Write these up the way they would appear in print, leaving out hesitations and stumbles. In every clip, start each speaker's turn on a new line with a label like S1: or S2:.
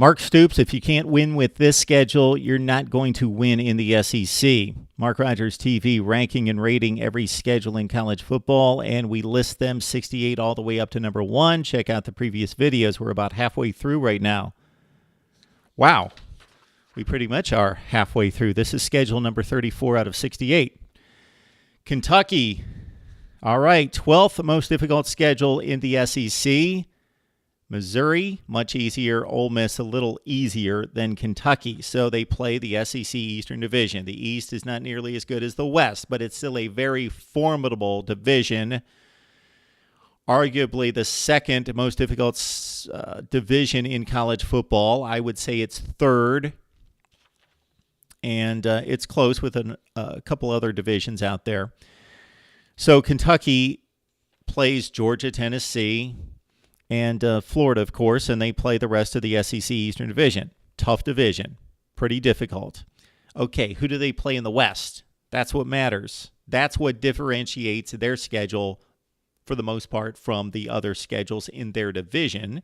S1: Mark Stoops, if you can't win with this schedule, you're not going to win in the SEC. Mark Rogers TV ranking and rating every schedule in college football, and we list them 68 all the way up to number 1. Check out the previous videos. We're about halfway through right now. Wow. We pretty much are halfway through. This is schedule number 34 out of 68. Kentucky. All right, 12th most difficult schedule in the SEC. Missouri, much easier. Ole Miss, a little easier than Kentucky. So they play the SEC Eastern Division. The East is not nearly as good as the West, but it's still a very formidable division. Arguably the second most difficult division in college football. I would say it's third. And it's close with a couple other divisions out there. So Kentucky plays Georgia, Tennessee, and Florida, of course, and they play the rest of the SEC Eastern Division. Tough division. Pretty difficult. Okay, who do they play in the West? That's what matters. That's what differentiates their schedule, for the most part, from the other schedules in their division.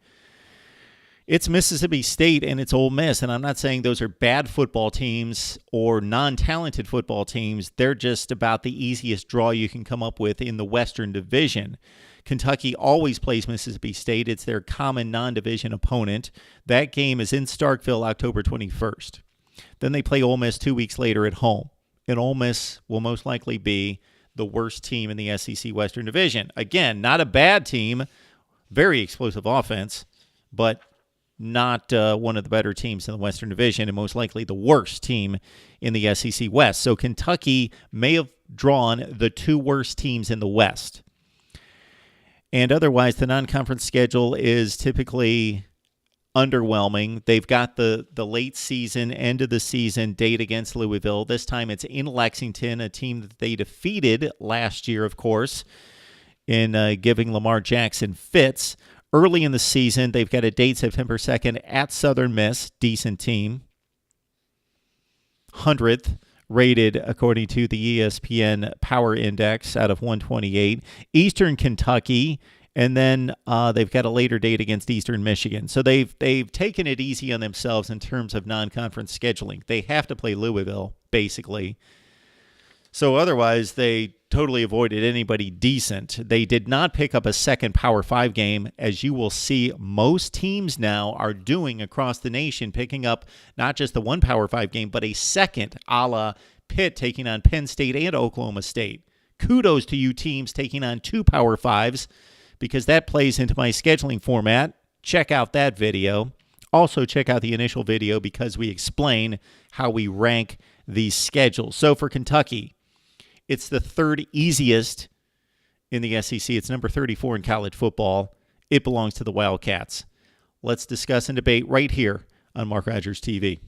S1: It's Mississippi State and it's Ole Miss, and I'm not saying those are bad football teams or non-talented football teams. They're just about the easiest draw you can come up with in the Western Division. Kentucky always plays Mississippi State. It's their common non-division opponent. That game is in Starkville, October 21st. Then they play Ole Miss 2 weeks later at home. And Ole Miss will most likely be the worst team in the SEC Western Division. Again, not a bad team, very explosive offense, but not one of the better teams in the Western Division, and most likely the worst team in the SEC West. So Kentucky may have drawn the two worst teams in the West. And otherwise, the non-conference schedule is typically underwhelming. They've got the late season, end of the season date against Louisville. This time it's in Lexington, a team that they defeated last year, of course, in giving Lamar Jackson fits. Early in the season, they've got a date September 2nd at Southern Miss, decent team. 100th rated according to the ESPN Power Index out of 128. Eastern Kentucky, and then they've got a later date against Eastern Michigan. So they've taken it easy on themselves in terms of non-conference scheduling. They have to play Louisville, basically. So otherwise, they totally avoided anybody decent. They did not pick up a second Power 5 game, as you will see most teams now are doing across the nation, picking up not just the one Power 5 game, but a second, a la Pitt taking on Penn State and Oklahoma State. Kudos to you teams taking on two Power 5s, because that plays into my scheduling format. Check out that video. Also check out the initial video, because we explain how we rank these schedules. So for Kentucky, it's the third easiest in the SEC. It's number 34 in college football. It belongs to the Wildcats. Let's discuss and debate right here on Mark Rogers TV.